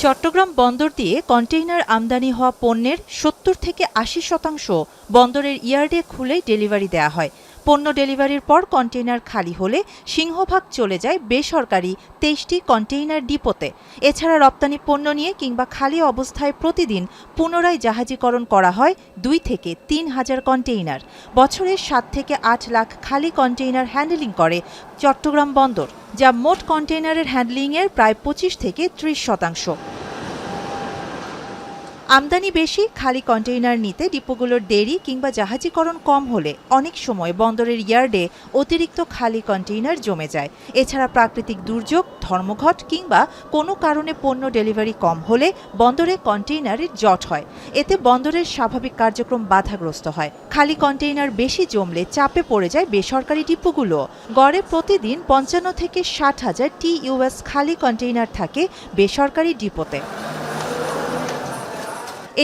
চট্টগ্রাম বন্দর দিয়ে কন্টেইনার আমদানি হওয়া পণ্যের ৭০ থেকে ৮০% বন্দরের ইয়ার্ডে খুলেই ডেলিভারি দেয়া হয়। পণ্য ডেলিভারির পর কন্টেইনার খালি হলে সিংহভাগ চলে যায় বেসরকারি ২৩টি কন্টেইনার ডিপোতে। এছাড়া রপ্তানি পণ্য নিয়ে কিংবা খালি অবস্থায় প্রতিদিন পুনরায় জাহাজীকরণ করা হয় ২ থেকে ৩ হাজার কন্টেইনার। বছরে ৭ থেকে ৮ লাখ খালি কন্টেইনার হ্যান্ডেলিং করে চট্টগ্রাম বন্দর, যা মোট কন্টেইনারের হ্যান্ডলিংয়ের প্রায় ২৫ থেকে ৩০%। আমদানি বেশি, খালি কন্টেইনার নিতে ডিপোগুলোর দেরি কিংবা জাহাজীকরণ কম হলে অনেক সময় বন্দরের ইয়ার্ডে অতিরিক্ত খালি কন্টেইনার জমে যায়। এছাড়া প্রাকৃতিক দুর্যোগ, ধর্মঘট কিংবা কোনো কারণে পণ্য ডেলিভারি কম হলে বন্দরে কন্টেইনারের জট হয়। এতে বন্দরের স্বাভাবিক কার্যক্রম বাধাগ্রস্ত হয়। খালি কন্টেইনার বেশি জমলে চাপে পড়ে যায় বেসরকারি ডিপোগুলো। গড়ে প্রতিদিন ৫৫ থেকে ৬০ হাজার TUS খালি কন্টেইনার থাকে বেসরকারি ডিপোতে।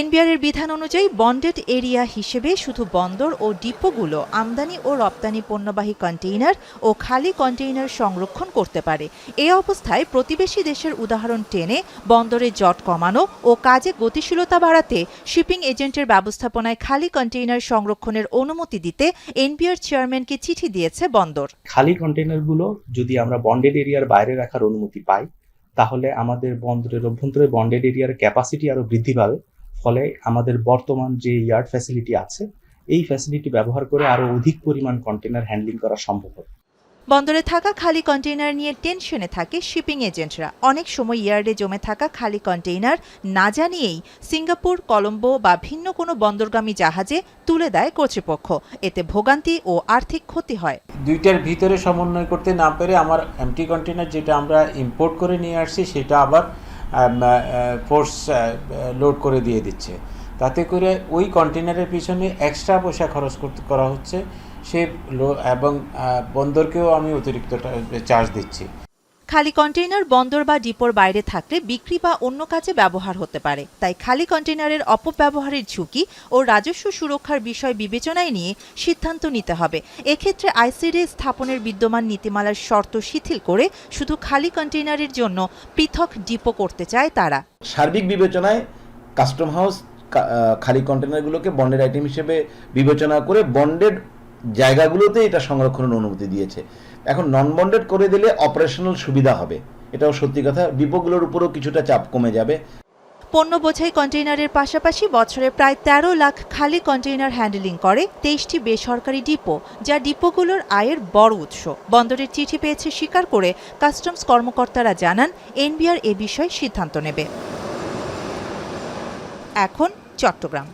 এনবিআরের বিধান অনুযায়ী বন্ডেড এরিয়া হিসেবে শুধু বন্দর ও ডিপোগুলো আমদানি ও রপ্তানি পণ্যবাহী কন্টেইনার ও খালি কন্টেইনার সংরক্ষণ করতে পারে। এ অবস্থায় প্রতিবেশী দেশের উদাহরণ টেনে বন্দরে জট কমানো ও কাজে গতিশীলতা বাড়াতে শিপিং এজেন্টের ব্যবস্থাপনায় খালি কন্টেইনার সংরক্ষণের অনুমতি দিতে এনবিআর চেয়ারম্যানকে চিঠি দিয়েছে বন্দর। খালি কন্টেইনারগুলো যদি আমরা বন্ডেড এরিয়ার বাইরে রাখার অনুমতি পাই, তাহলে আমাদের বন্দরের অভ্যন্তরে বন্ডেড এরিয়ার ক্যাপাসিটি আরো বৃদ্ধি পাবে। ফলে আমাদের বর্তমান যে ইয়ার্ড ফ্যাসিলিটি আছে, এই ফ্যাসিলিটি ব্যবহার করে আরো অধিক পরিমাণ কন্টেইনার হ্যান্ডলিং করা সম্ভব হবে। বন্দরে থাকা খালি কন্টেইনার নিয়ে টেনশনে থাকে শিপিং এজেন্টরা। অনেক সময় ইয়ার্ডে জমে থাকা খালি কন্টেইনার না জানিয়েই সিঙ্গাপুর, কলম্বো বা ভিন্ন কোনো বন্দরগামী জাহাজে তুলে দেয় কর্তৃপক্ষ। এতে ভোগান্তি ও আর্থিক ক্ষতি হয়। দুইটার ভিতরে সমন্বয় করতে না পেরে আমার এমটি কন্টেইনার যেটা আমরা ইম্পোর্ট করে নিয়ে আসছি সেটা আবার ফোর্স লোড করে দিয়ে দিচ্ছে। তাতে করে ওই কন্টেইনারের পিছনে এক্সট্রা পয়সা খরচ করা হচ্ছে এবং বন্দরকেও আমি অতিরিক্ত চার্জ দিচ্ছি। খালি কন্টেইনার বন্দর বা ডিপোর বাইরে থাকলে বিক্রি বা অন্য কাজে ব্যবহার হতে পারে। তাই খালি কন্টেইনারের অপব্যবহারের ঝুঁকি ও রাজস্ব সুরক্ষার বিষয় বিবেচনায় নিয়ে সিদ্ধান্ত নিতে হবে। এক্ষেত্রে আইসিডি স্থাপনের বিদ্যমান নীতিমালার শর্ত শিথিল করে শুধু খালি কন্টেইনারের জন্য পৃথক ডিপো করতে চায় তারা। সার্বিক বিবেচনায় কাস্টম হাউস খালি কন্টেইনারগুলোকে বন্ডেড আইটেম হিসেবে বিবেচনা করে বন্ডেড জায়গাগুলোতে এটা সংরক্ষণের অনুমতি দিয়েছে। এখন নন বন্ডেড করে দিলে অপারেশনাল সুবিধা হবে, এটাও সত্যি কথা। ডিপোগুলোর উপরও কিছুটা চাপ কমে যাবে। পণ্য বোঝাই কন্টেইনারের পাশাপাশি বছরে প্রায় ১৩ লাখ খালি কন্টেইনার হ্যান্ডেলিং করে ২৩টি বেসরকারি ডিপো, যা ডিপোগুলোর আয়ের বড় উৎস। বন্দরের চিঠি পেয়েছে স্বীকার করে কাস্টমস কর্মকর্তারা জানান, এনবিআর এ বিষয়ে সিদ্ধান্ত নেবে। এখন চট্টগ্রাম।